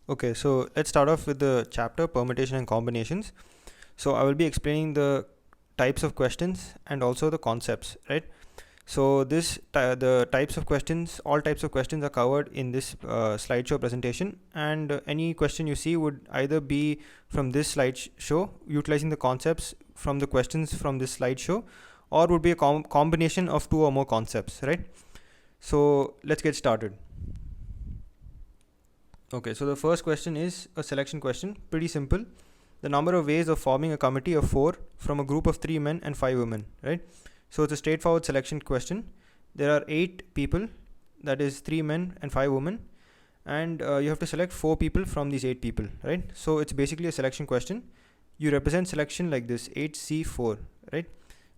Okay, so let's start off with the chapter permutation and combinations. So I will be explaining the types of questions and also the concepts, right? So the types of questions, all types of questions are covered in this slideshow presentation, and any question you see would either be from this slideshow, utilizing the concepts from the questions from this slideshow, or would be a combination of two or more concepts, right? So let's get started. Okay, so the first question is a selection question, pretty simple. The number of ways of forming a committee of 4 from a group of 3 men and 5 women, right? So it's a straightforward selection question. There are 8 people, that is 3 men and 5 women, and you have to select 4 people from these 8 people, right? So it's basically a selection question. You represent selection like this, 8C4, right?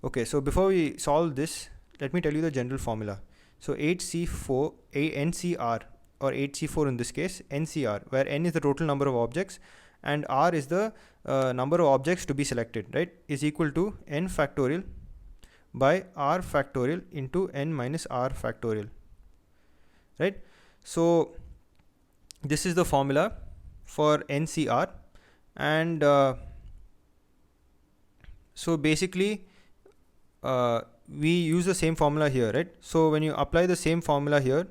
Okay, so before we solve this, let me tell you the general formula. So 8C4, NCR, or 8C4 in this case, NCR, where N is the total number of objects and R is the number of objects to be selected, right, is equal to N factorial by R factorial into N minus R factorial, right? So this is the formula for NCR, and so basically we use the same formula here, right? So when you apply the same formula here,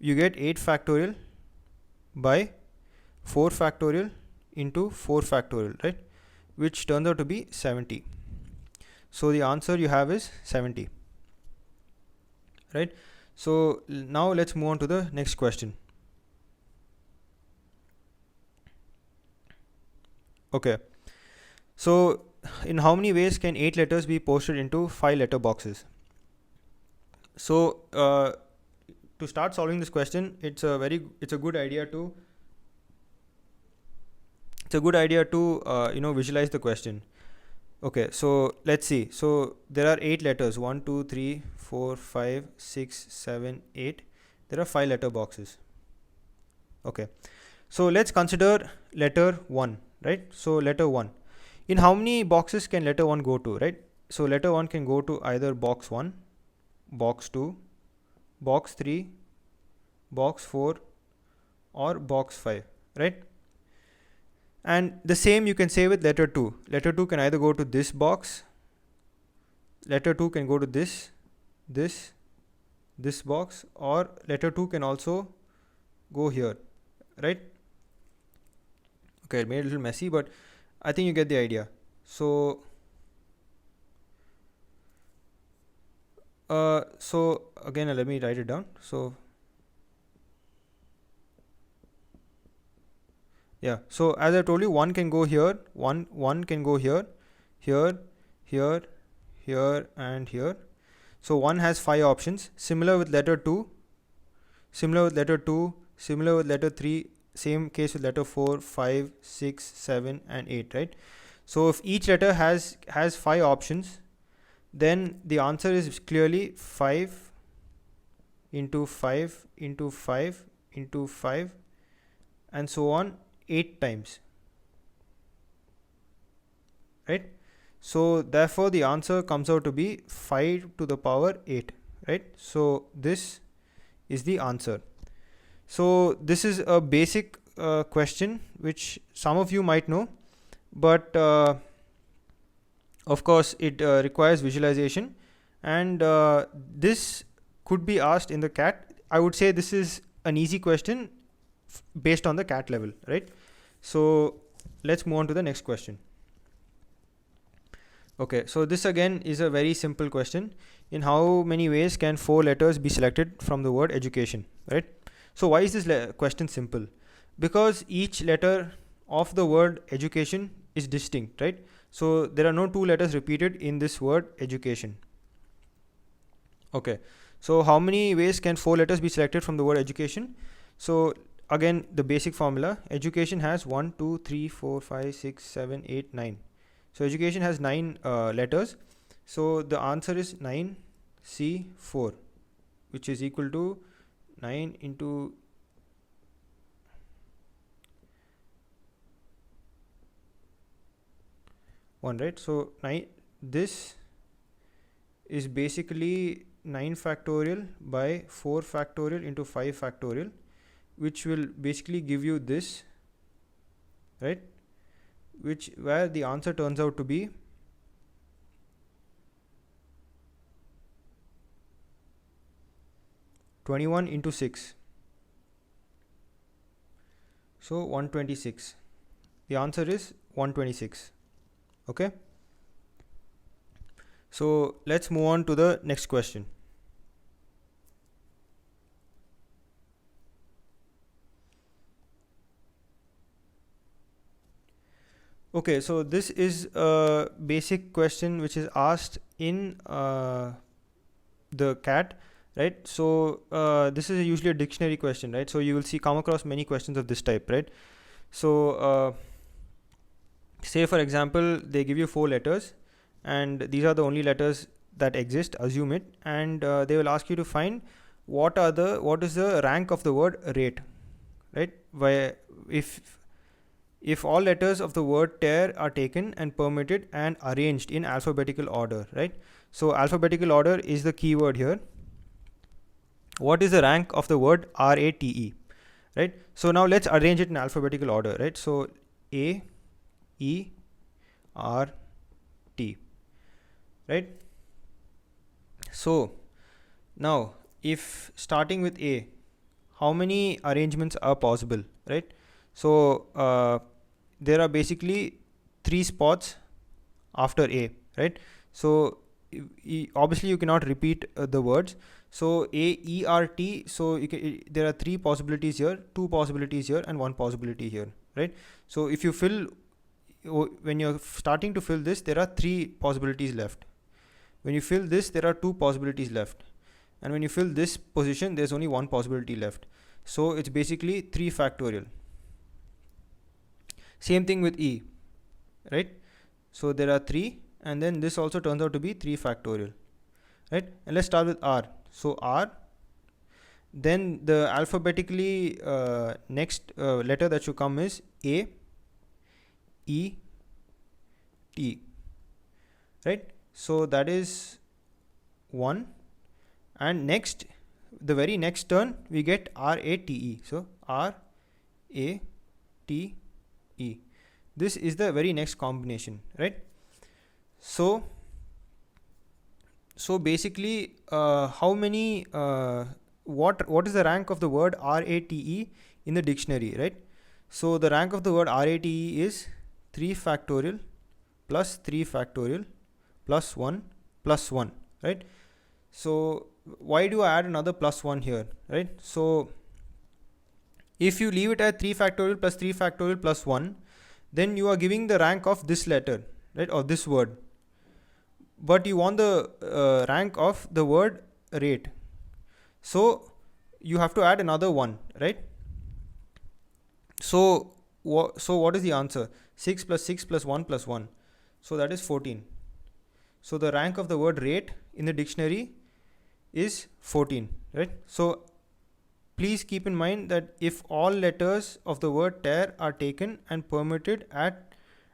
you get 8 factorial by 4 factorial into 4 factorial, right, which turns out to be 70. So the answer you have is 70, right? So now let's move on to the next question. Okay, so in how many ways can 8 letters be posted into 5 letter boxes? So to start solving this question, it's a good idea to visualize the question. Okay, so let's see. So there are 8 letters, 1 2 3 4 5 6 7 8. There are 5 letter boxes. Okay, so let's consider letter 1, right? So letter 1, in how many boxes can letter 1 go to, right? So letter 1 can go to either box 1, box 2, box 3, box 4, or box 5, right? And the same you can say with letter 2. Letter 2 can either go to this box, letter 2 can go to this box, or letter 2 can also go here, right? Okay, it made it a little messy, but I think you get the idea. So so again, let me write it down. So yeah, so as I told you, 1 can go here, one can go here, here, here, here, and here. So 1 has 5 options. Similar with letter 2, similar with letter 2, similar with letter 3, same case with letter 4, 5, 6, 7, and 8, right? So if each letter has 5 options, then the answer is clearly 5 into 5 into 5 into 5 and so on 8 times, right? So therefore the answer comes out to be 5 to the power 8, right? So this is the answer. So this is a basic question which some of you might know, but of course it requires visualization, and this could be asked in the CAT. I would say this is an easy question based on the CAT level, right? So let's move on to the next question. Okay, so this again is a very simple question. In how many ways can 4 letters be selected from the word education, right? So why is this question simple? Because each letter of the word education is distinct, right? So there are no 2 letters repeated in this word education. Okay, so how many ways can 4 letters be selected from the word education? So again, the basic formula, education has 1 2 3 4 5 6 7 8 9. So education has 9 letters. So the answer is 9C4, which is equal to 9 into 1, right? So 9, this is basically 9 factorial by 4 factorial into 5 factorial, which will basically give you this, right? Where the answer turns out to be 21 into 6. So 126. The answer is 126. Okay. So let's move on to the next question. Okay, so this is a basic question which is asked in the CAT, right? So this is usually a dictionary question, right? So you will come across many questions of this type, right? So say for example, they give you 4 letters, and these are the only letters that exist, assume it, and they will ask you to find what is the rank of the word rate, right? Where if all letters of the word tear are taken and permitted and arranged in alphabetical order, right? So alphabetical order is the key word here. What is the rank of the word RATE, right? So now let's arrange it in alphabetical order, right? So A, E, R, T, right? So now if starting with A, how many arrangements are possible, right? So there are basically 3 spots after A, right? So obviously you cannot repeat the words. So A, E, R, T. So there are 3 possibilities here, 2 possibilities here, and 1 possibility here, right? So if you fill, when you're starting to fill this, there are 3 possibilities left. When you fill this, there are 2 possibilities left, and when you fill this position, there's only 1 possibility left. So it's basically 3 factorial. Same thing with E, right? So there are 3, and then this also turns out to be 3 factorial, right? And let's start with R. So R, then the alphabetically next letter that should come is A, E, T, right? So that is 1, and next, the very next turn, we get RATE. So RATE. This is the very next combination, right? So basically, how many what is the rank of the word RATE in the dictionary, right? So the rank of the word RATE is 3 factorial plus 3 factorial plus 1 plus 1, right? So why do I add another plus 1 here, right? So if you leave it at 3 factorial plus 3 factorial plus 1, then you are giving the rank of this letter, right, or this word. But you want the rank of the word rate. So you have to add another 1, right? So what is the answer? 6 plus 6 plus 1 plus 1. So that is 14. So the rank of the word rate in the dictionary is 14, right? So please keep in mind that if all letters of the word tear are taken and permitted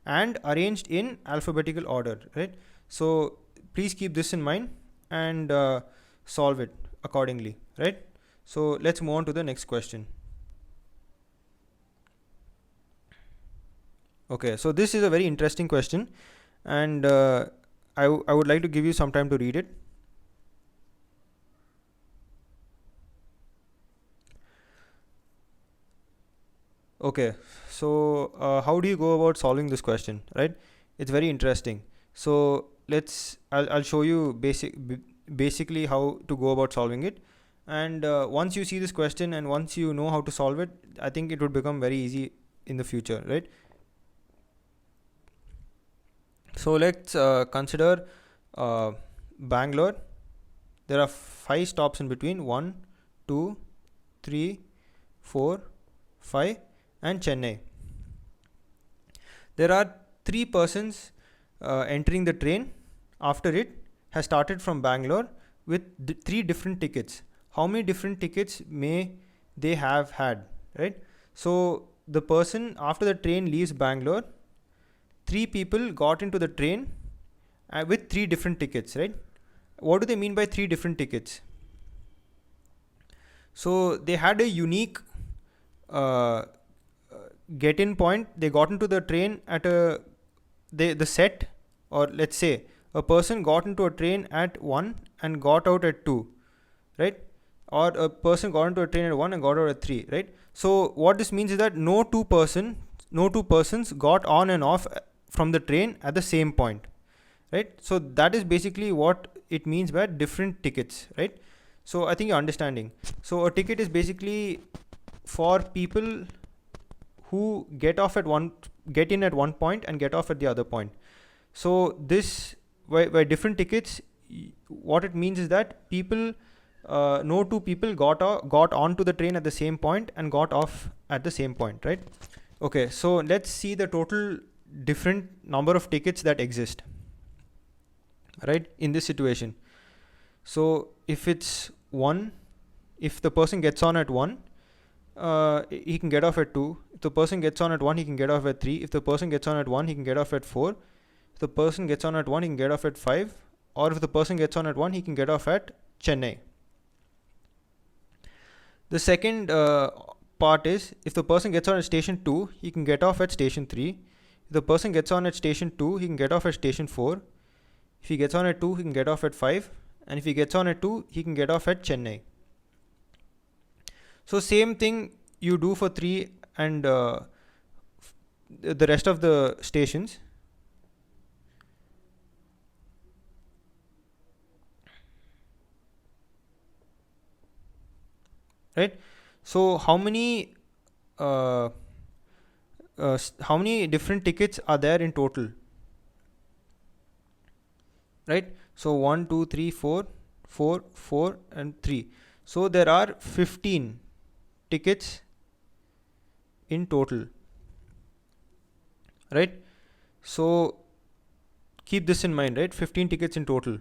and arranged in alphabetical order, right? So please keep this in mind and solve it accordingly, right? So let's move on to the next question. Okay, so this is a very interesting question, and I would like to give you some time to read it. Okay, so how do you go about solving this question, right? It's very interesting. So I'll show you basically how to go about solving it, and once you see this question and once you know how to solve it, I think it would become very easy in the future, right? So let's consider Bangalore. There are 5 stops in between: 1, 2, 3, 4, 5, and Chennai. There are 3 persons entering the train after it has started from Bangalore with 3 different tickets. How many different tickets may they have had, right? So the person, after the train leaves Bangalore, 3 people got into the train with 3 different tickets, right? What do they mean by 3 different tickets? So they had a unique uh, get in point, they got into the train at the set, or let's say a person got into a train at 1 and got out at 2, right? Or a person got into a train at 1 and got out at 3, right? So what this means is that no two persons got on and off from the train at the same point, right? So that is basically what it means by different tickets, right? So I think you're understanding. So a ticket is basically for people who get in at one point and get off at the other point. So this by different tickets, what it means is that no two people got onto the train at the same point and got off at the same point, right? Okay, so let's see the total different number of tickets that exist, right, in this situation. So if it's 1, if the person gets on at 1, he can get off at 2. If the person gets on at 1, he can get off at 3. If the person gets on at 1, he can get off at 4. If the person gets on at 1, he can get off at 5. Or if the person gets on at 1, he can get off at Chennai. The second part is, if the person gets on at station 2, he can get off at station 3. If the person gets on at station 2, he can get off at station 4. If he gets on at 2, he can get off at 5. And if he gets on at 2, he can get off at Chennai. So same thing you do for 3 and the rest of the stations. Right? So how many different tickets are there in total? Right? So 1, 2, 3, 4, 4, 4 and 3. So there are 15 tickets in total, right? So keep this in mind, right? 15 tickets in total.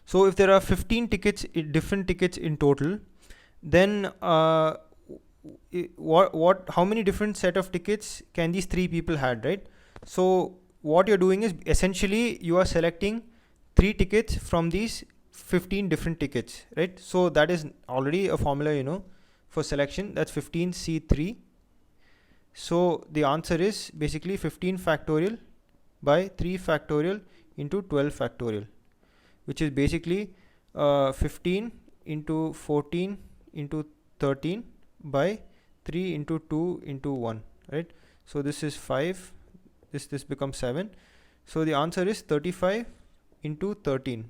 So if there are 15 tickets, different tickets in total, then how many different set of tickets can these 3 people had, right? So what you're doing is essentially you are selecting 3 tickets from these 15 different tickets, right? So that is already a formula, for selection. That's 15C3. So the answer is basically 15 factorial by 3 factorial into 12 factorial, which is basically 15 into 14 into 13 by 3 into 2 into 1, right? So this is 5, this becomes 7. So the answer is 35 into 13.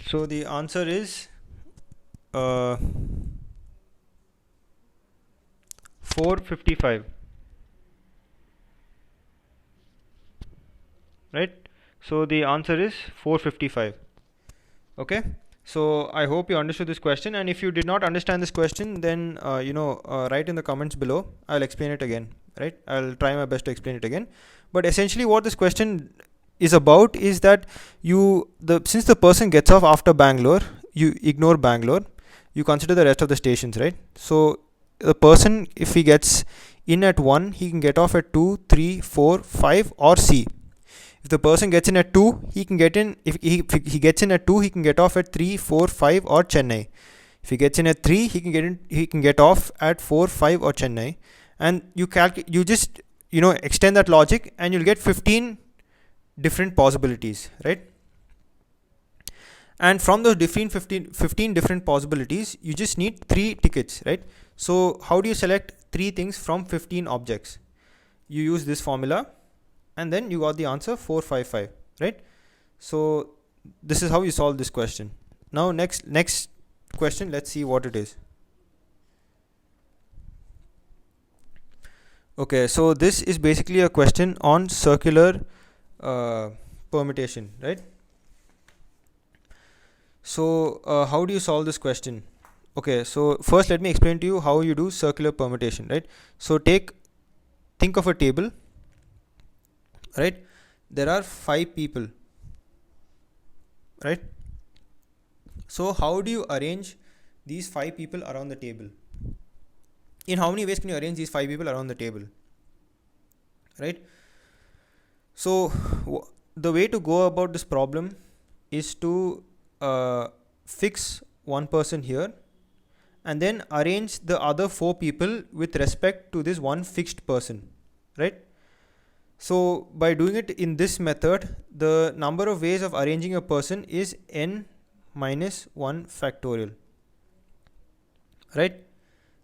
So the answer is 455, right? So the answer is 455. Okay, so I hope you understood this question, and if you did not understand this question, then write in the comments below. I'll explain it again, right? I'll try my best to explain it again. But essentially what this question is about is that since the person gets off after Bangalore, you ignore Bangalore, you consider the rest of the stations, right? So the person, if he gets in at 1, he can get off at 2, 3, 4, 5 or C. If the person gets in at 2, he can get in. If he gets in at 2, he can get off at 3, 4, 5 or Chennai. If he gets in at 3, he can get in. He can get off at 4, 5 or Chennai. And you just extend that logic, and you'll get 15 different possibilities, right? And from those different 15 different possibilities, you just need 3 tickets, right? So how do you select 3 things from 15 objects? You use this formula, and then you got the answer 455, right? So this is how you solve this question. Now next question, let's see what it is. Okay, so this is basically a question on circular permutation, right? So how do you solve this question? Okay, so first let me explain to you how you do circular permutation, right? So think of a table, right? There are 5 people, right? So how do you arrange these 5 people around the table? In how many ways can you arrange these 5 people around the table, right? So the way to go about this problem is to fix one person here and then arrange the other 4 people with respect to this one fixed person, right? So by doing it in this method, the number of ways of arranging a person is n minus 1 factorial, right?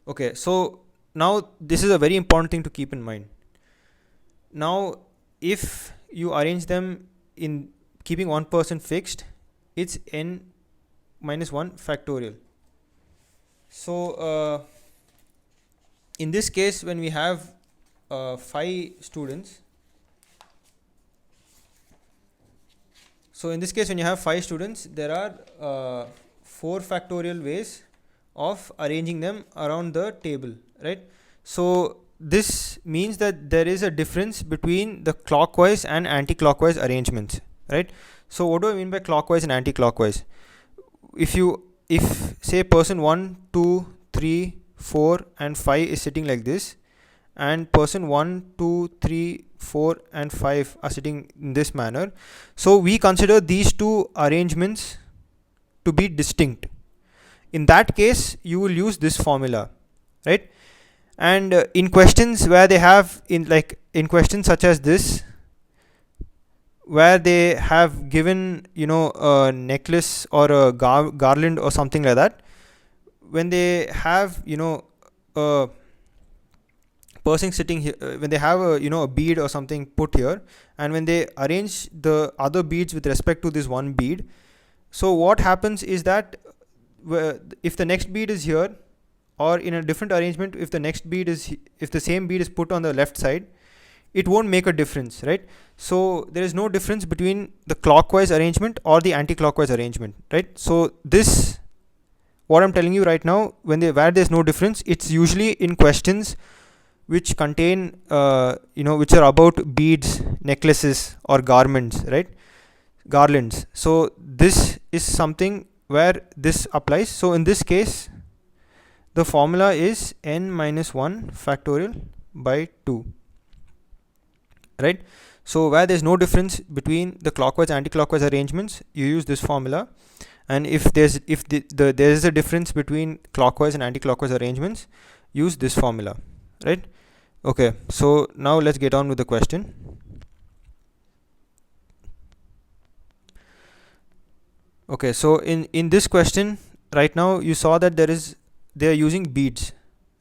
Okay, so now this is a very important thing to keep in mind. Now if you arrange them in keeping one person fixed, it's n minus 1 factorial. So in this case, when we have 5 students, so in this case when you have 5 students, there are 4 factorial ways of arranging them around the table, right? So this means that there is a difference between the clockwise and anti-clockwise arrangements, right? So what do I mean by clockwise and anti-clockwise? If say person 1, 2, 3, 4 and 5 is sitting like this, and person 1, 2, 3, 4 and 5 are sitting in this manner, so we consider these two arrangements to be distinct. In that case, you will use this formula, right? And in questions where they have in questions such as this, where they have given a necklace or a garland or something like that, when they have a person sitting here, when they have a bead or something put here, and when they arrange the other beads with respect to this one bead, so what happens is that if the next bead is here, or in a different arrangement, if the same bead is put on the left side, it won't make a difference, right? So there is no difference between the clockwise arrangement or the anti-clockwise arrangement, right? So this, what I'm telling you right now, where there's no difference, it's usually in questions which contain which are about beads, necklaces or garments, right? Garlands. So this is something where this applies. So in this case, the formula is n minus 1 factorial by 2, right? So where there's no difference between the clockwise and anti-clockwise arrangements, you use this formula, and if there is a difference between clockwise and anti-clockwise arrangements, use this formula, right? Okay, so now let's get on with the question. Okay, so in this question right now, you saw that they are using beads,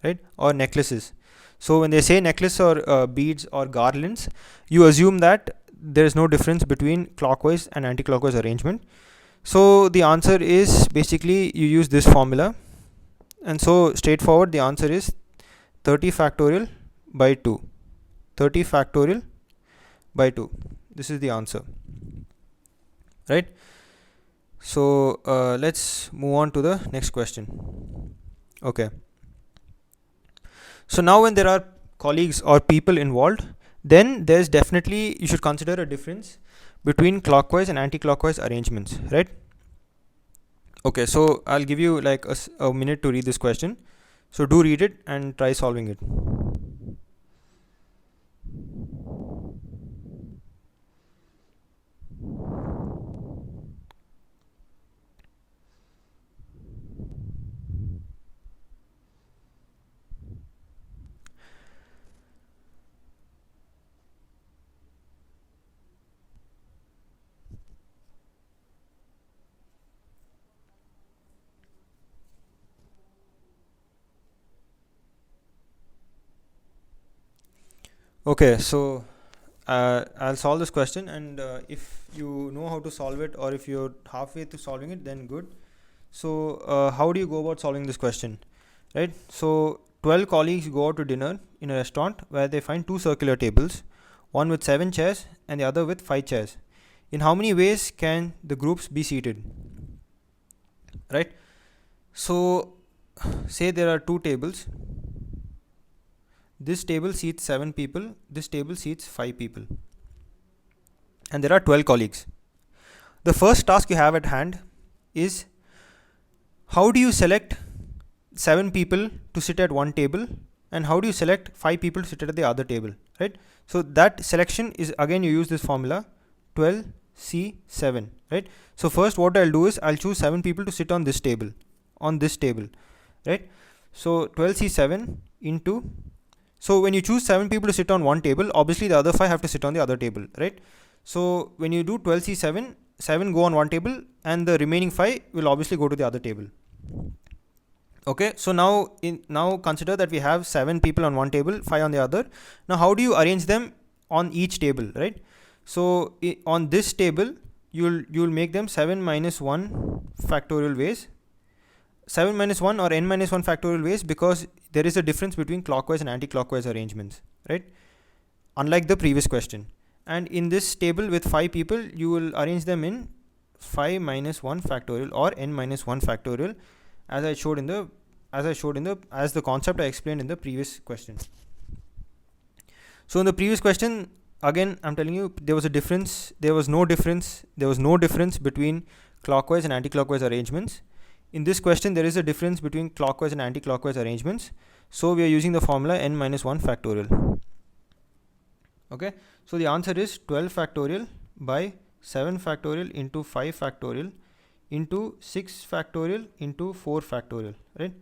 right, or necklaces. So when they say necklace or beads or garlands, you assume that there is no difference between clockwise and anti-clockwise arrangement. So the answer is basically you use this formula, and so straightforward, the answer is 30 factorial by 2. 30 factorial by 2. This is the answer, right? So let's move on to the next question. Okay. So now when there are colleagues or people involved, then there's definitely, you should consider a difference between clockwise and anti-clockwise arrangements, right? Okay, so I'll give you like a minute to read this question. So do read it and try solving it. Okay, so I'll solve this question, and if you know how to solve it, or if you're halfway to solving it, then good. So how do you go about solving this question, right? So 12 colleagues go out to dinner in a restaurant where they find 2 circular tables, one with 7 chairs and the other with 5 chairs. In how many ways can the groups be seated, right? So say there are 2 tables. This table seats 7 people, this table seats 5 people, and there are 12 colleagues. The first task you have at hand is how do you select 7 people to sit at one table, and how do you select 5 people to sit at the other table, right? So that selection is, again, you use this formula 12C7, right? So first what I'll do is I'll choose 7 people to sit on this table, right? So 12C7 into, so when you choose 7 people to sit on one table, obviously the other 5 have to sit on the other table, right? So when you do 12C7, 7 go on one table and the remaining 5 will obviously go to the other table. Okay, so now consider that we have 7 people on one table, 5 on the other. Now how do you arrange them on each table, right? So on this table you'll make them 7 minus 1 factorial ways, 7 minus 1 or n minus 1 factorial ways, because there is a difference between clockwise and anti-clockwise arrangements, right? Unlike the previous question. And in this table with 5 people, you will arrange them in 5 minus 1 factorial or n minus 1 factorial, as the concept I explained in the previous question. So in the previous question, again I'm telling you, there was no difference between clockwise and anti-clockwise arrangements. In this question there is a difference between clockwise and anti-clockwise arrangements, so we are using the formula n minus 1 factorial. Okay, so the answer is 12 factorial by 7 factorial into 5 factorial into 6 factorial into 4 factorial, right?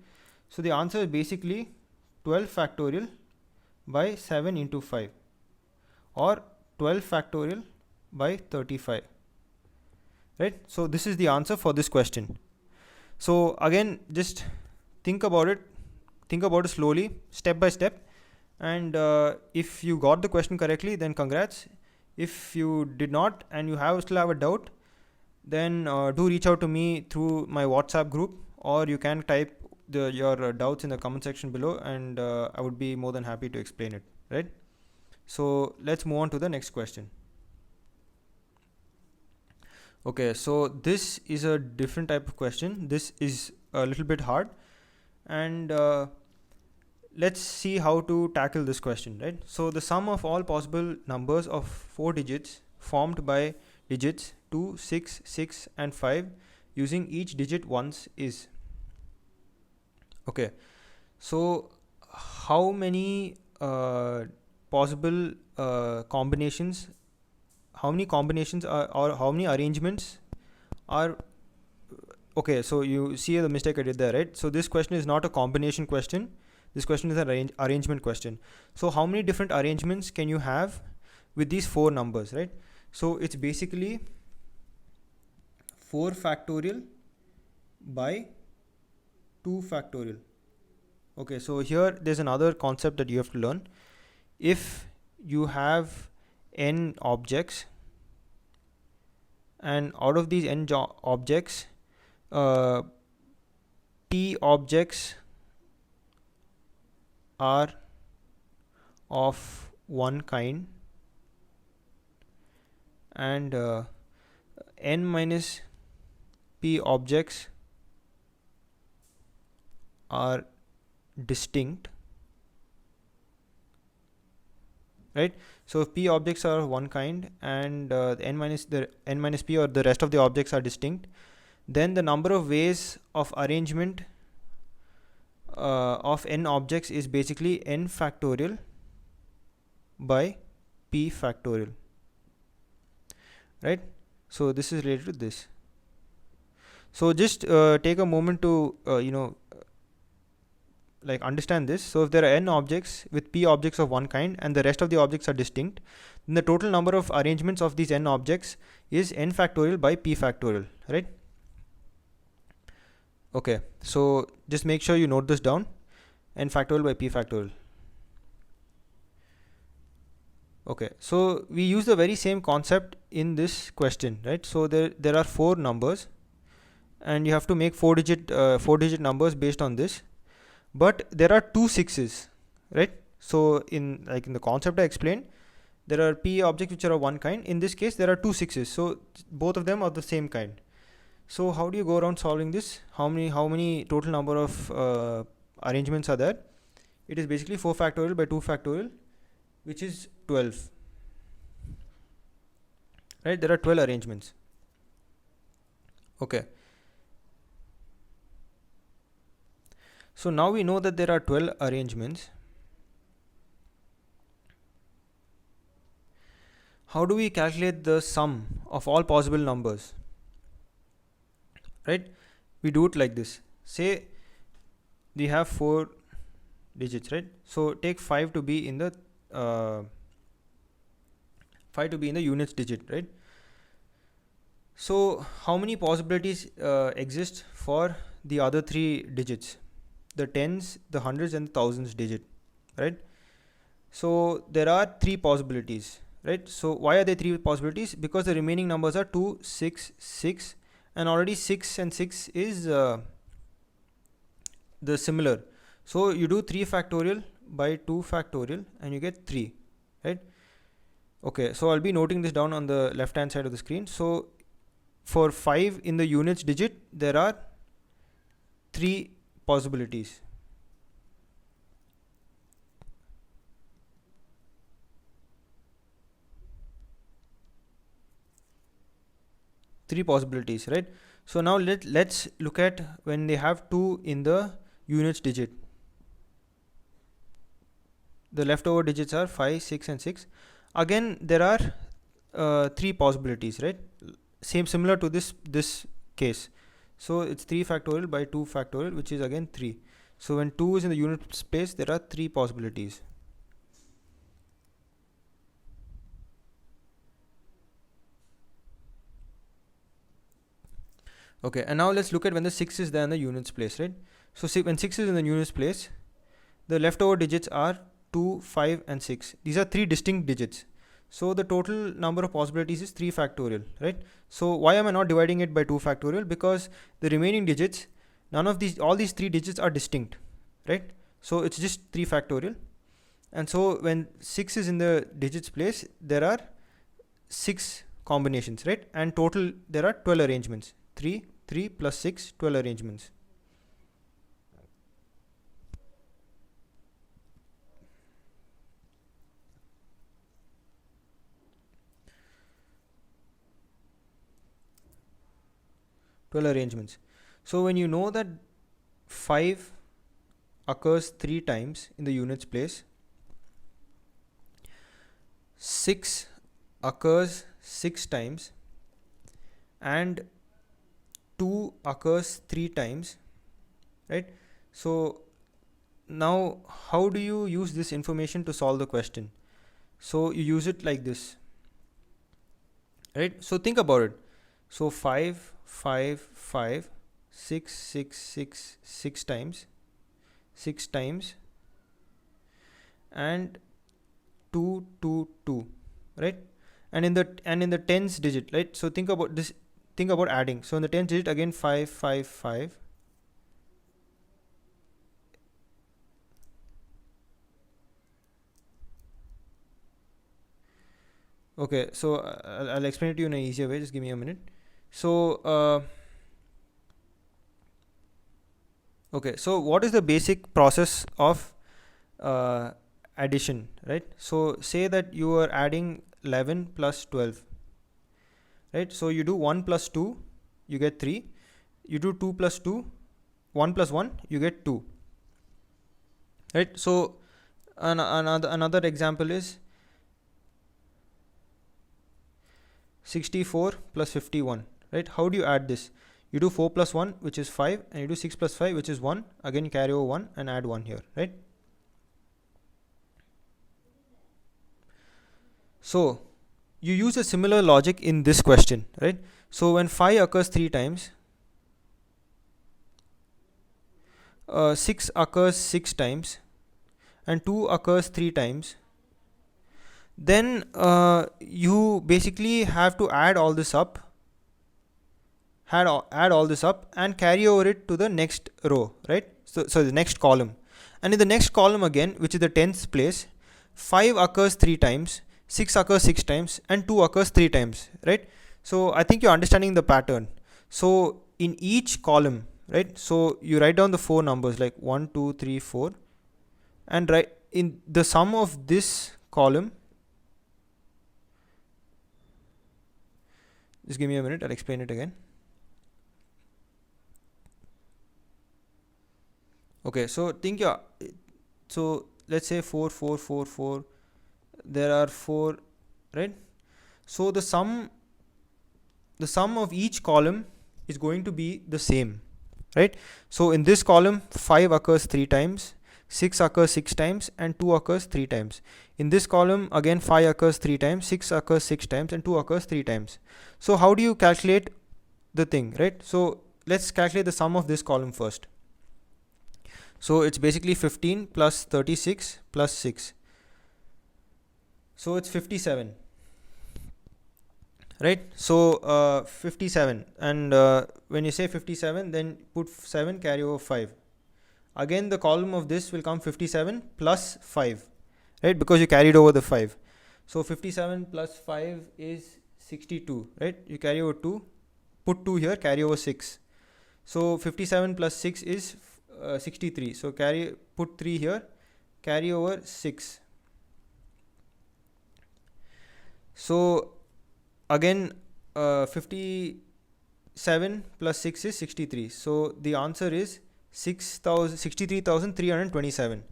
So the answer is basically 12 factorial by 7 into 5, or 12 factorial by 35, right? So this is the answer for this question. So again, just think about it slowly, step by step, and if you got the question correctly, then congrats. If you did not and you still have a doubt, then do reach out to me through my WhatsApp group, or you can type your doubts in the comment section below, and I would be more than happy to explain it, right? So let's move on to the next question. Okay, so this is a different type of question. This is a little bit hard, and let's see how to tackle this question, right? So the sum of all possible numbers of 4 digits formed by digits 2, 6, 6 and 5 using each digit once is. Okay, so how many possible combinations, how many combinations or how many arrangements are, okay, so you see the mistake I did there, right? So this question is not a combination question, this question is an arrangement question. So how many different arrangements can you have with these 4 numbers, right? So it's basically 4 factorial by 2 factorial. Okay, so here there's another concept that you have to learn. If you have n objects, and out of these n objects, p objects are of one kind, and n minus p objects are distinct, right? So if p objects are of one kind and the n minus p or the rest of the objects are distinct, then the number of ways of arrangement of n objects is basically n factorial by p factorial, right? So this is related to this. So just take a moment to like understand this. So if there are n objects with p objects of one kind and the rest of the objects are distinct, then the total number of arrangements of these n objects is n factorial by p factorial, right? Okay, so just make sure you note this down, n factorial by p factorial. Okay, so we use the very same concept in this question, right? So there are 4 numbers and you have to make 4 digit numbers based on this, but there are 2 6s, right? So in the concept I explained, there are p objects which are of one kind. In this case there are 2 6s, so both of them are the same kind. So how do you go around solving this? How many total number of arrangements are there? It is basically 4 factorial by 2 factorial, which is 12, right? There are 12 arrangements. Okay, So now we know that there are 12 arrangements. How do we calculate the sum of all possible numbers? Right? We do it like this. Say we have 4 digits, right? So take 5 to be in the 5 to be in the units digit, right? So how many possibilities exist for the other 3 digits? The tens, the hundreds, and the thousands digit, right? So there are 3 possibilities, right? So why are there 3 possibilities? Because the remaining numbers are 2, 6, 6, and already 6 and 6 is the similar. So you do 3 factorial by 2 factorial and you get 3, right? Okay, so I'll be noting this down on the left hand side of the screen. So for 5 in the units digit, there are 3 possibilities. Three possibilities, right? So now let's look at when they have 2 in the units digit. The leftover digits are 5, 6, and 6. Again, there are 3 possibilities, right? Similar to this case. So it's 3 factorial by 2 factorial, which is again 3. So when 2 is in the unit space, there are 3 possibilities. Okay, and now let's look at when the 6 is there in the units place, right? So when 6 is in the units place, the leftover digits are 2, 5, and 6. These are 3 distinct digits. So the total number of possibilities is 3 factorial, right? So why am I not dividing it by 2 factorial? Because the remaining digits, all these 3 digits are distinct, right? So it's just 3 factorial. And so when 6 is in the digits place, there are 6 combinations, right? And total there are 12 arrangements. 3, 3 plus 6, 12 arrangements. So when you know that 5 occurs 3 times in the units place, 6 occurs 6 times, and 2 occurs 3 times, right? So now how do you use this information to solve the question? So you use it like this, right? So think about it. So 5, 5, 5, 6, 6, 6, 6 times, 6 times, and 2, 2, 2, right? And in the tens digit, right? So think about this, think about adding. So in the tens digit, again 5, 5, 5. Okay, so I'll explain it to you in an easier way. Just give me a minute. So okay, so what is the basic process of addition, right? So say that you are adding 11 plus 12, right? So you do 1 plus 2, you get 3. You do 2 plus 2, 1 plus 1, you get 2, right? So another example is 64 plus 51, right? How do you add this? You do 4 plus 1, which is 5, and you do 6 plus 5, which is 1. Again you carry over 1 and add 1 here, right? So you use a similar logic in this question, right? So when 5 occurs 3 times, 6 occurs 6 times, and 2 occurs 3 times, then you basically have to add all this up, add all this up and carry over it to the next row, right? So the next column, and in the next column again, which is the tens place, 5 occurs 3 times, 6 occurs 6 times, and 2 occurs 3 times, right? So I think you're understanding the pattern. So in each column, right, so you write down the 4 numbers like 1, 2, 3, 4, and write in the sum of this column. Just give me a minute, I'll explain it again. Okay, so think, yeah, so let's say 4 4 4 4, there are 4, right? So the sum of each column is going to be the same, right? So in this column 5 occurs 3 times, 6 occurs 6 times, and 2 occurs 3 times. In this column again 5 occurs 3 times, 6 occurs 6 times, and 2 occurs 3 times. So how do you calculate the thing, right? So let's calculate the sum of this column first. So it's basically 15 plus 36 plus 6, so it's 57, right? So 57, and when you say 57, then put 7, carry over 5. Again the column of this will come 57 plus 5, right, because you carried over the 5. So 57 plus 5 is 62, right? You carry over 2, put 2 here, carry over 6. So 57 plus 6 is 63, so put 3 here, carry over 6. So again 57 plus 6 is 63, so the answer is 63,327.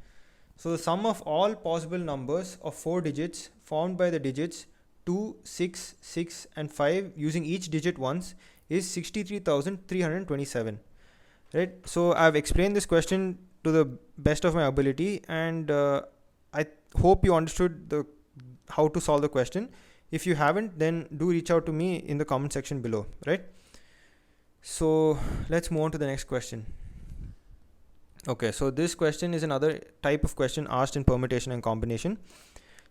So the sum of all possible numbers of 4 digits formed by the digits 2, 6, 6 and 5 using each digit once is 63,327, right? So I've explained this question to the best of my ability, and I hope you understood how to solve the question. If you haven't, then do reach out to me in the comment section below, right? So let's move on to the next question. Okay, so this question is another type of question asked in permutation and combination.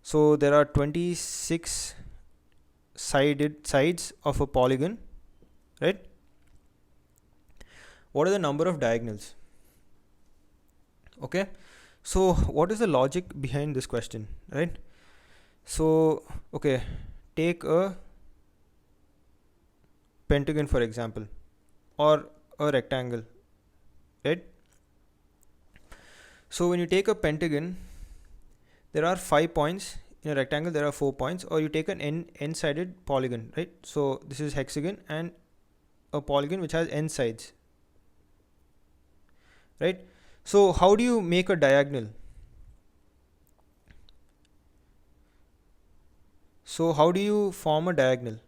So there are 26 sides of a polygon, right? What are the number of diagonals? Okay, so what is the logic behind this question, right? So okay, take a pentagon for example, or a rectangle, right? So when you take a pentagon, there are 5 points. In a rectangle there are 4 points. Or you take an n-sided polygon, right? So this is hexagon and a polygon which has n sides, right? So how do you make a diagonal? So how do you form a diagonal?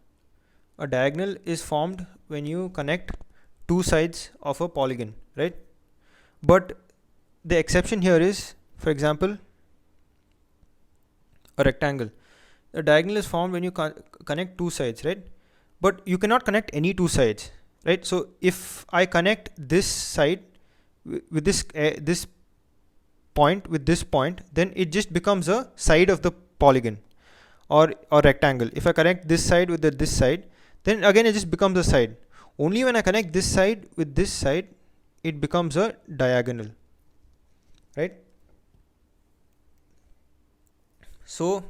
A diagonal is formed when you connect two sides of a polygon, right? But the exception here is, for example, a rectangle. A diagonal is formed when you connect two sides, right? But you cannot connect any two sides, right? So if I connect this side with this point with this point, then it just becomes a side of the polygon or rectangle. If I connect this side with this side, then again it just becomes a side. Only when I connect this side with this side, it becomes a diagonal, right? So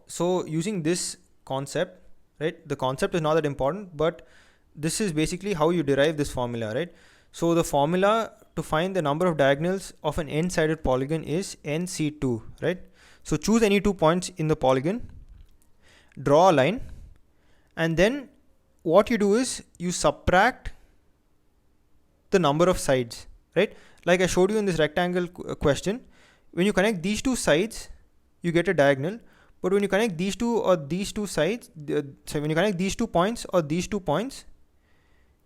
so using this concept, right, the concept is not that important, but this is basically how you derive this formula, right? So the formula to find the number of diagonals of an n-sided polygon is nc2, right? So choose any 2 points in the polygon, draw a line, and then what you do is you subtract the number of sides, right? Like I showed you in this rectangle question, when you connect these two sides, you get a diagonal. But when you connect these two or these two sides, so when you connect these 2 points or these 2 points,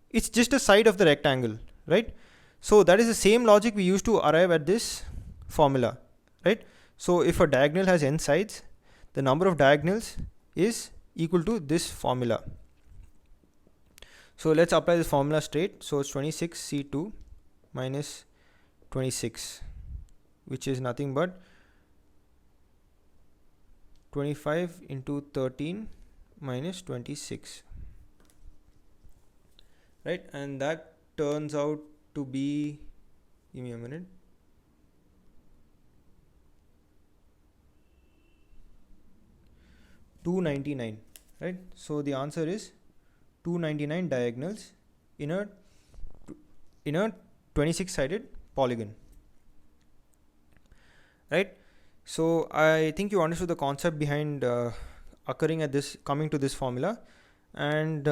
it's just a side of the rectangle, right? So that is the same logic we use to arrive at this formula, right? So if a diagonal has n sides, the number of diagonals is equal to this formula. So let's apply this formula straight. So it's 26c2 minus 26, which is nothing but 25 into 13 minus 26, right? And that turns out to be, give me a minute, 299, right? So the answer is 299 diagonals in a 26 sided polygon, right? So I think you understood the concept behind coming to this formula, and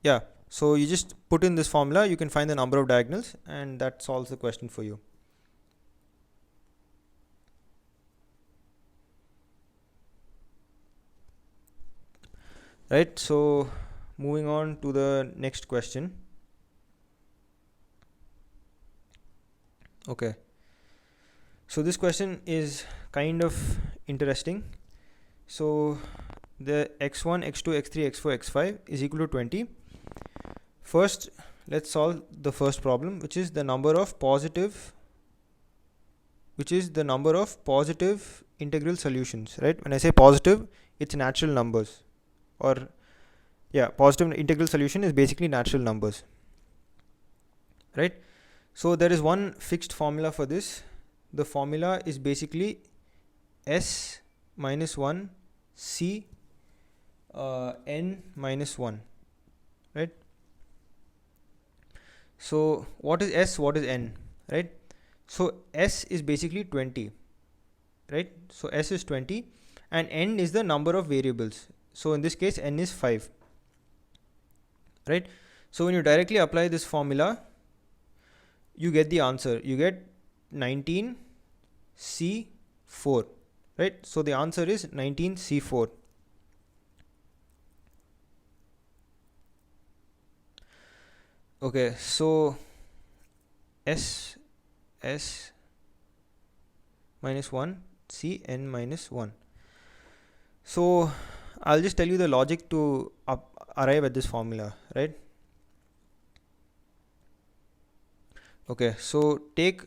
yeah, So you just put in this formula, you can find the number of diagonals, and that solves the question for you. Right, so moving on to the next question. Okay, so this question is kind of interesting. So the x1, x2, x3, x4, x5 is equal to 20. First, let's solve the first problem, which is the number of positive integral solutions, right? When I say positive, it's natural numbers, or yeah, positive integral solution is basically natural numbers, right? So there is one fixed formula for this. The formula is basically s minus 1 c n minus 1, right? So what is s, what is n, right? So s is basically 20, right? So s is 20 and n is the number of variables. So in this case n is 5, right? So when you directly apply this formula, you get the answer. You get 19c4, right? So the answer is 19c4. Okay, so s minus 1 c n minus 1. So I'll just tell you the logic to arrive at this formula, right? Okay, so take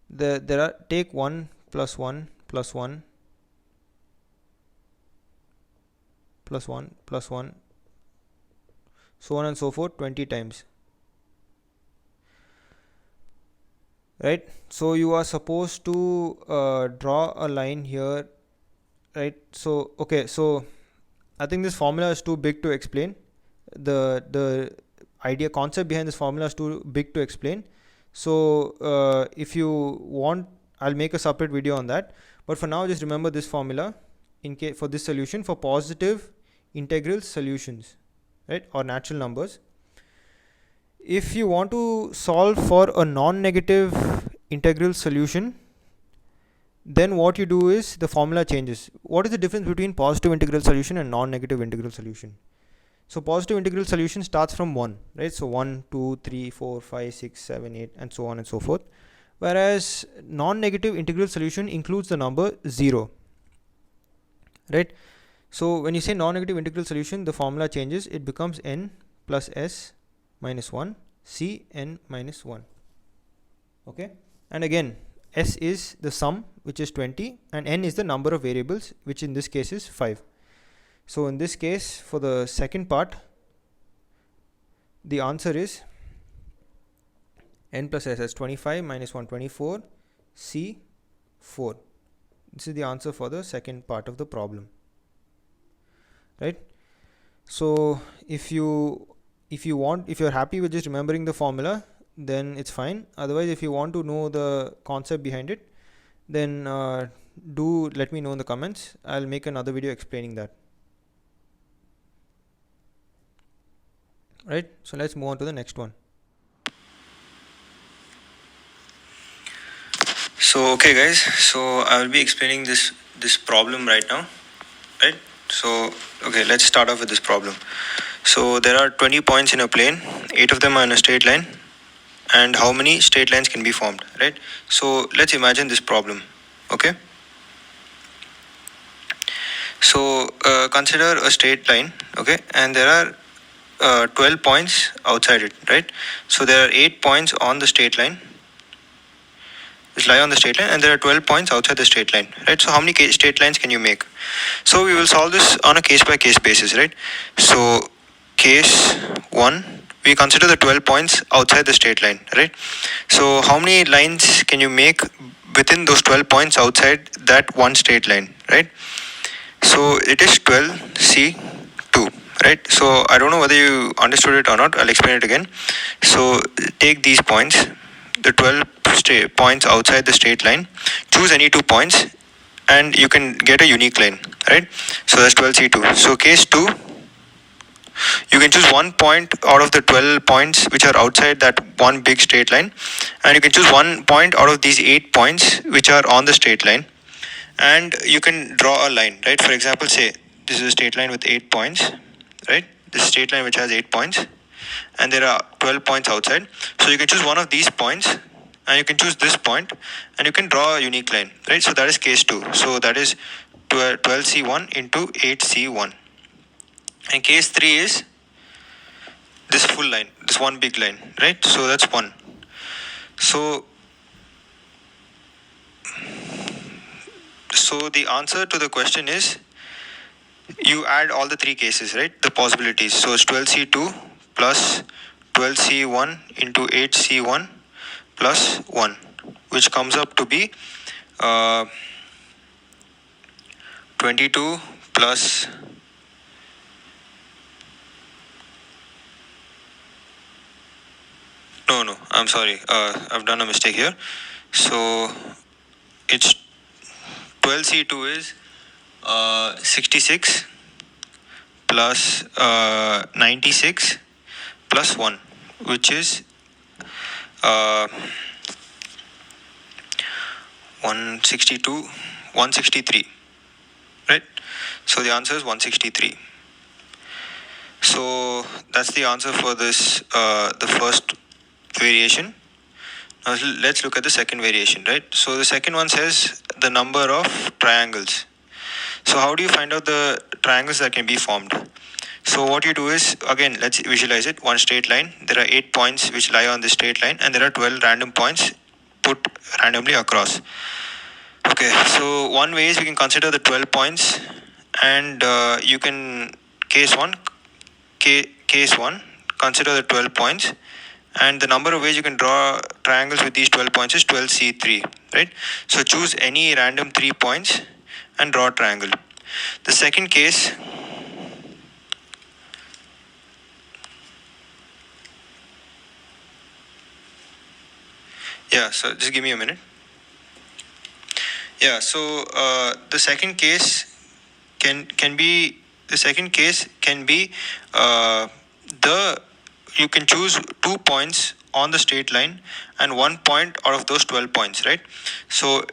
1 plus 1 plus 1 plus 1 plus 1, so on and so forth 20 times, right? So you are supposed to draw a line here, right? So okay, so I think this formula is too big to explain. The idea concept behind this formula is too big to explain. So if you want, I'll make a separate video on that, but for now just remember this formula in case for this solution for positive integral solutions, right, or natural numbers. If you want to solve for a non-negative integral solution, then what you do is the formula changes. What is the difference between positive integral solution and non-negative integral solution? So positive integral solution starts from 1, right? So 1, 2, 3, 4, 5, 6, 7, 8 and so on and so forth. Whereas non-negative integral solution includes the number 0, right? So when you say non-negative integral solution, the formula changes. It becomes n plus s minus 1 c n minus 1. Okay, and again s is the sum, which is 20, and n is the number of variables, which in this case is 5. So in this case, for the second part, the answer is n plus s as 25 minus 1 24 c 4. This is the answer for the second part of the problem, right? So if you're happy with just remembering the formula, then it's fine. Otherwise, if you want to know the concept behind it, then do let me know in the comments. I'll make another video explaining that. Right, so let's move on to the next one. So okay guys, so I will be explaining this problem right now, right? So okay, let's start off with this problem. So there are 20 points in a plane, 8 of them are in a straight line, and how many straight lines can be formed, right? So let's imagine this problem. Okay, so consider a straight line, okay, and there are 12 points outside it, right? So there are 8 points on the straight line, which lie on the straight line, and there are 12 points outside the straight line, right? So how many straight lines can you make? So we will solve this on a case by case basis, right? So case 1, we consider the 12 points outside the straight line, right? So how many lines can you make within those 12 points outside that one straight line, right? So it is 12c2, right? So I don't know whether you understood it or not. I'll explain it again. So take these points, the 12 points outside the straight line, choose any 2 points and you can get a unique line, right? So that's 12c2. So case 2, you can choose one point out of the 12 points which are outside that one big straight line, and you can choose one point out of these 8 points which are on the straight line, and you can draw a line, right? For example, say this is a straight line with 8 points, right? This is a straight line which has 8 points, and there are 12 points outside. So you can choose one of these points, and you can choose this point, and you can draw a unique line, right? So that is case 2. So that is 12C1 into 8C1. And case 3 is this full line, this one big line, right? So that's 1. So the answer to the question is, you add all the 3 cases, right? The possibilities. So it's 12C2 plus 12C1 into 8C1 plus 1, which comes up to be 22 plus no, I'm sorry, I've done a mistake here. So it's 12C2 is 66 plus 96 plus 1, which is 163, right? So the answer is 163. So that's the answer for this, the first variation. Now let's look at the second variation, right? So the second one says the number of triangles. So how do you find out the triangles that can be formed? So what you do is, again, let's visualize it. One straight line. There are 8 points which lie on this straight line, and there are 12 random points put randomly across. Okay, so one way is we can consider the 12 points, and you can case 1, consider the 12 points, and the number of ways you can draw triangles with these 12 points is 12C3, right? So choose any random 3 points and draw a triangle. The second case, so just give me a minute. So the second case can be you can choose 2 points on the straight line and 1 point out of those 12 points, right? So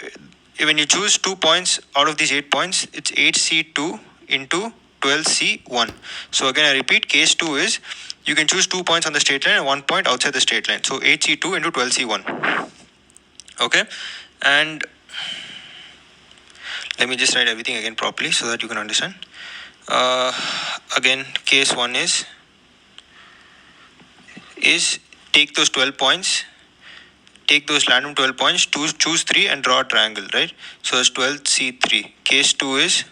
when you choose 2 points out of these 8 points, it's 8C2 into 12C1. So again, I repeat, case 2 is you can choose 2 points on the straight line and 1 point outside the straight line. So 8C2 into 12C1. Okay, and let me just write everything again properly so that you can understand. Again, case 1 is take those 12 points, take those random 12 points, choose 3 and draw a triangle, right? So it's 12C3. Case 2 is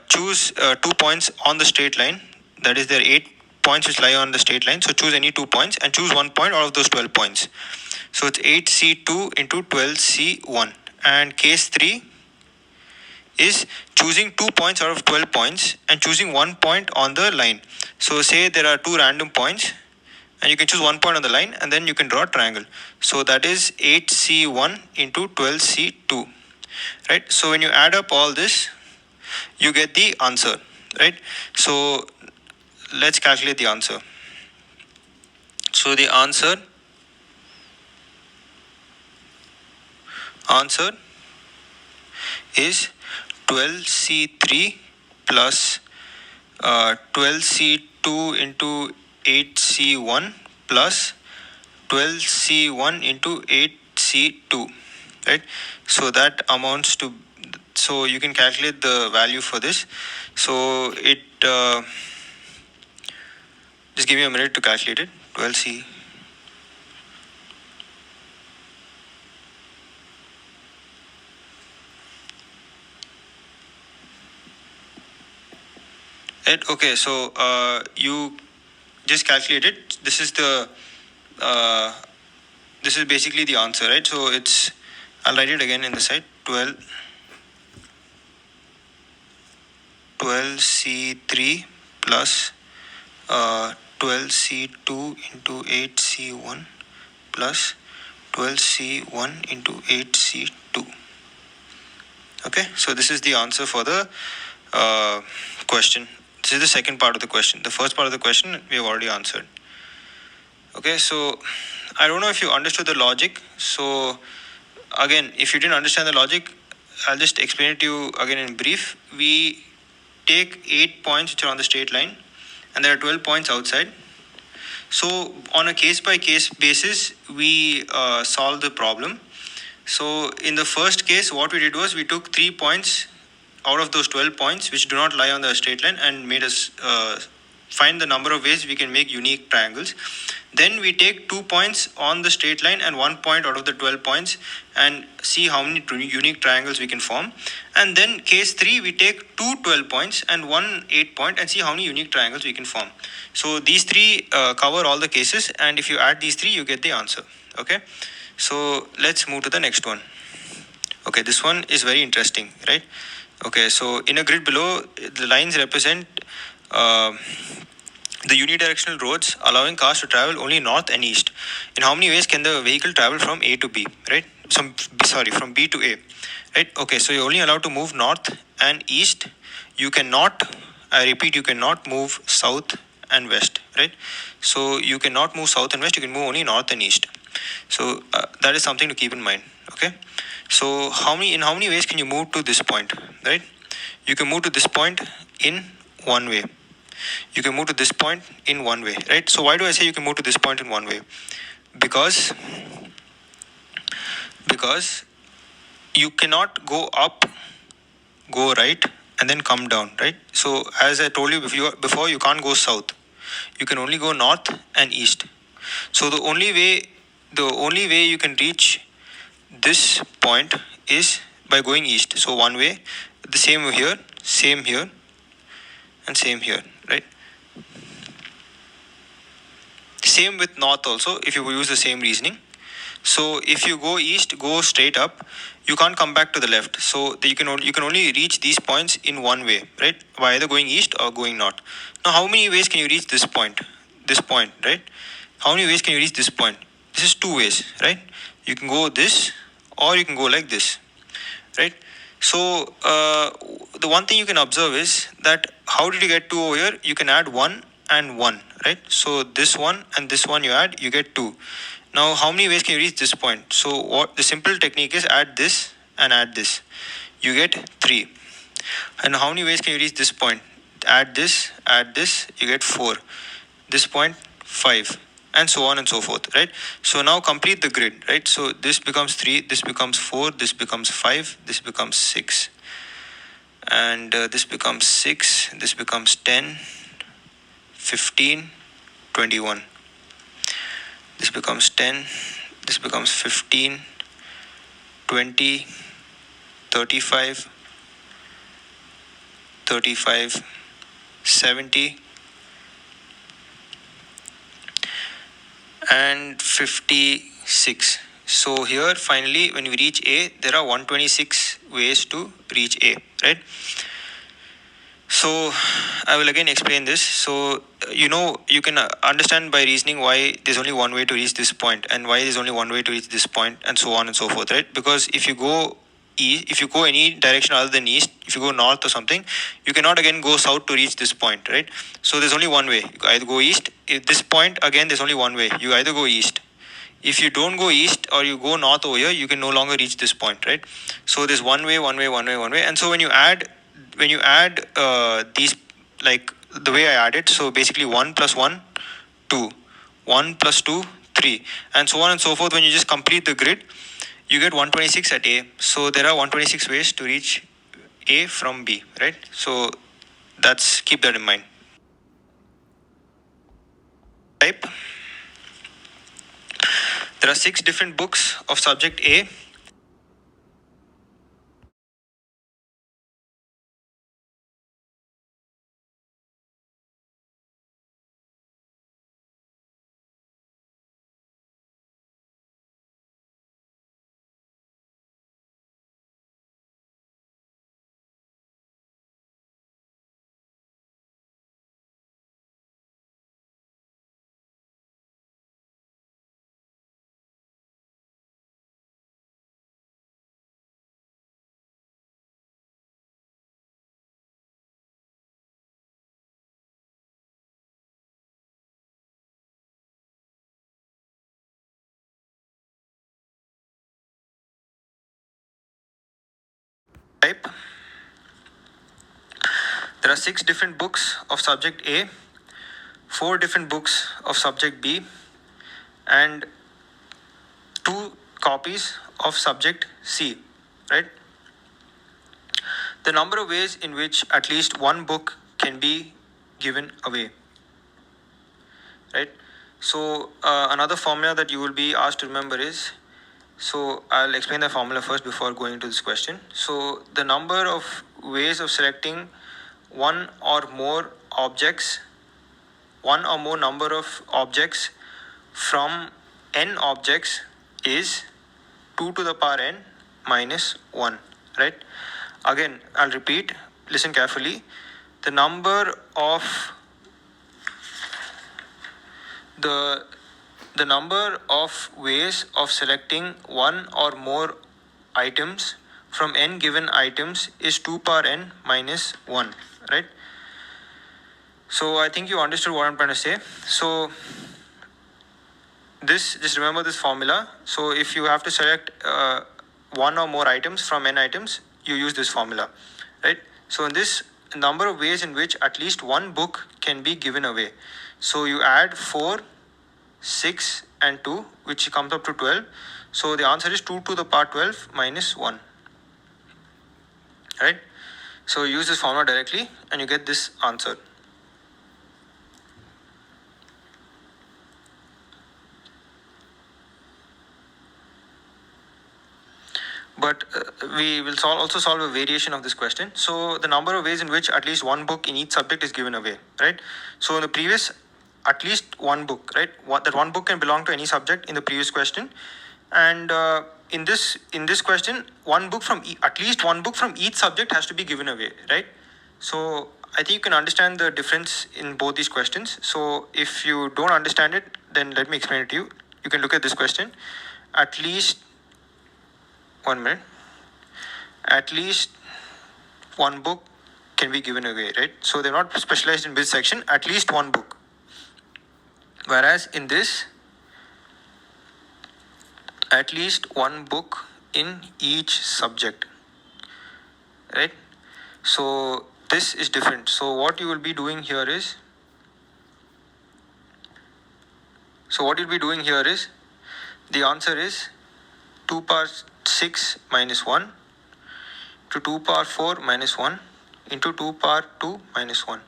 choose 2 points on the straight line. That is, there are 8 points which lie on the straight line. So choose any 2 points and choose 1 point out of those 12 points. So it's 8C2 into 12C1. And case 3 is choosing 2 points out of 12 points and choosing 1 point on the line. So say there are 2 random points, and you can choose 1 point on the line, and then you can draw a triangle. So that is 8C1 into 12C2, right? So when you add up all this, you get the answer, right? So let's calculate the answer. So the answer is 12C3 plus 12C2 into 8C1 plus 12C1 into 8C2, right? So that amounts to, so you can calculate the value for this. So it just give me a minute to calculate it. 12C. Okay, so you just calculate it. This is basically the answer, right? So it's, I'll write it again in the side. 12C3 plus 12C2 into 8C1 plus 12C1 into 8C2. Okay, so this is the answer for the question, This is the second part of the question. The first part of the question we have already answered. Okay, so I don't know if you understood the logic. So again, if you didn't understand the logic, I'll just explain it to you again in brief. We take 8 points which are on the straight line, and there are 12 points outside. So on a case by case basis, we solve the problem. So in the first case, what we did was we took 3 points out of those 12 points which do not lie on the straight line and made us find the number of ways we can make unique triangles. Then we take 2 points on the straight line and 1 point out of the 12 points and see how many unique triangles we can form. And then case 3, we take 2 12 points and 1 8 point and see how many unique triangles we can form. So these 3 cover all the cases, and if you add these 3, you get the answer. Okay, so let's move to the next one. Okay, this one is very interesting, right? Okay, so in a grid below, the lines represent the unidirectional roads allowing cars to travel only north and east. In how many ways can the vehicle travel from A to B, right? From B to A, right? Okay, so you're only allowed to move north and east. You cannot, I repeat, you cannot move south and west, right? So you cannot move south and west, you can move only north and east. So that is something to keep in mind, okay? So in how many ways can you move to this point, right? You can move to this point in one way. You can move to this point in one way, right? So why do I say you can move to this point in one way? Because you cannot go up, go right, and then come down, right? So as I told you before, you can't go south. You can only go north and east. So the only way you can reach this point is by going east. So one way, the same here, and same here, right? Same with north also, if you use the same reasoning. So if you go east, go straight up, you can't come back to the left. So you can only reach these points in one way, right? By either going east or going north. Now, how many ways can you reach this point? This point, right? How many ways can you reach this point? This is 2 ways, right? You can go this, or you can go like this, right? So the one thing you can observe is that how did you get 2 over here? You can add 1 and 1, right? So this one and this one you add, you get 2. Now how many ways can you reach this point? So what the simple technique is, add this and add this, you get 3. And how many ways can you reach this point? Add this, you get 4. This point, 5, and so on and so forth, right? So now complete the grid, right? So this becomes 3, this becomes 4, this becomes 5, this becomes 6, and this becomes 6, this becomes 10, 15, 21. This becomes 10, this becomes 15, 20, 35, 35, 70, and 56. So here finally when we reach A, there are 126 ways to reach A, right? So I will again explain this. So you can understand by reasoning why there's only one way to reach this point and why there's only one way to reach this point and so on and so forth, right? Because if you go any direction other than east, if you go north or something, you cannot again go south to reach this point, right? So there's only one way. You either go east. At this point again, there's only one way. You either go east. If you don't go east or you go north over here, you can no longer reach this point, right? So there's one way, and so when you add these, like the way I added, so basically 1 plus 1, 2, 1 plus 2, 3, and so on and so forth. When you just complete the grid, you get 126 at A. So there are 126 ways to reach A from B, right? So keep that in mind. Type. There are 6 different books of subject A type. There are 6 different books of subject A, 4 different books of subject B, and 2 copies of subject C, right? The number of ways in which at least one book can be given away, right? So another formula that you will be asked to remember is, so I'll explain the formula first before going to this question. So the number of ways of selecting one or more number of objects from n objects is 2 to the power n minus 1, right? Again, I'll repeat, listen carefully. The number of ways of selecting one or more items from n given items is 2 power n minus 1, right? So I think you understood what I'm trying to say. So just remember this formula. So if you have to select one or more items from n items, you use this formula, right? So in this, number of ways in which at least one book can be given away. So you add 4, 6 and 2, which comes up to 12. So the answer is 2 to the power 12 minus 1, right? So use this formula directly and you get this answer. But we will also solve a variation of this question. So the number of ways in which at least one book in each subject is given away, right? So in the previous, at least one book, right? That one book can belong to any subject in the previous question. And in this question, at least one book from each subject has to be given away, right? So I think you can understand the difference in both these questions. So if you don't understand it, then let me explain it to you. You can look at this question. At least 1 minute. At least one book can be given away, right? So they're not specialized in which section, at least one book. Whereas in this, at least one book in each subject, right? So this is different. So what you will be doing here is, the answer is 2 power 6 minus 1 to 2 power 4 minus 1 into 2 power 2 minus 1.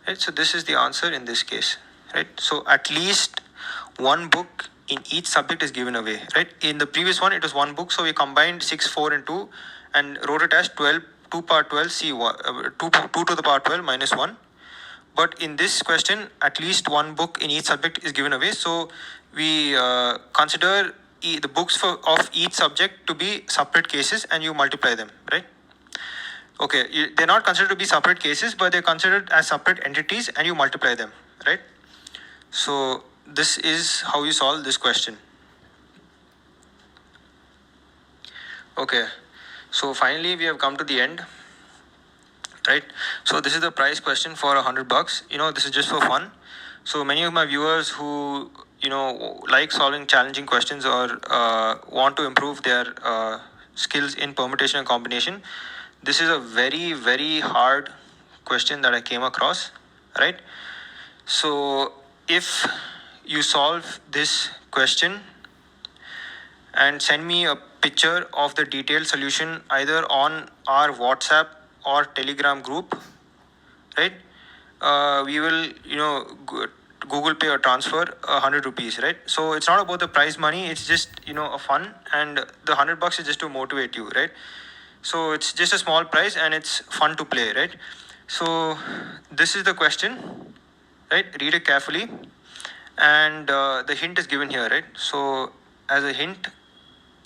Right? So this is the answer in this case. Right? So at least one book in each subject is given away. Right? In the previous one, it was one book. So we combined 6, 4 and 2 and wrote it as 2 power 12 C1, 2 to the power 12 minus 1. But in this question, at least one book in each subject is given away. So we consider the books of each subject to be separate cases and you multiply them, right? Okay, they're not considered to be separate cases, but they're considered as separate entities and you multiply them, right? So this is how you solve this question. Okay, so finally we have come to the end, right? So this is the prize question for $100. This is just for fun. So many of my viewers who like solving challenging questions or want to improve their skills in permutation and combination, this is a very, very hard question that I came across, right? So if you solve this question and send me a picture of the detailed solution either on our WhatsApp or Telegram group, right? We will, Google Pay or transfer 100 rupees, right? So it's not about the prize money. It's just, a fun, and the $100 is just to motivate you, right? So it's just a small prize and it's fun to play, right? So this is the question, right? Read it carefully. And the hint is given here, right? So as a hint,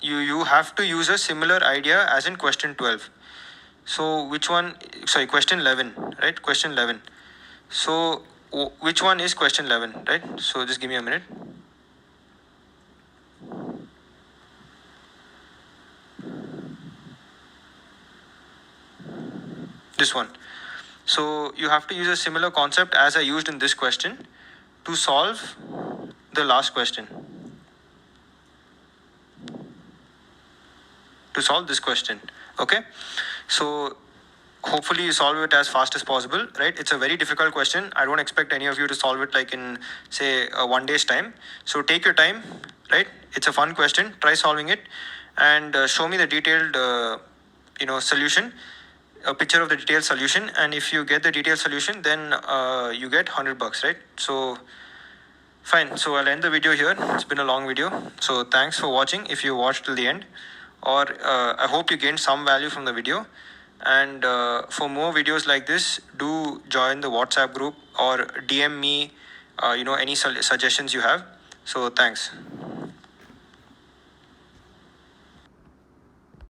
you have to use a similar idea as in question 12. So question 11, right? Question 11. So which one is question 11, right? So just give me a minute. This one. So you have to use a similar concept as I used in this question to solve the last question. to solve this question. Okay, so hopefully you solve it as fast as possible, right? It's a very difficult question. I don't expect any of you to solve it like in say 1 day's time. So take your time, right? It's a fun question. Try solving it, and show me the detailed solution, a picture of the detailed solution. And if you get the detailed solution, then you get $100, right? So fine, so I'll end the video here. It's been a long video, so thanks for watching if you watched till the end, or I hope you gained some value from the video. And for more videos like this, do join the WhatsApp group or DM me any suggestions you have. So thanks.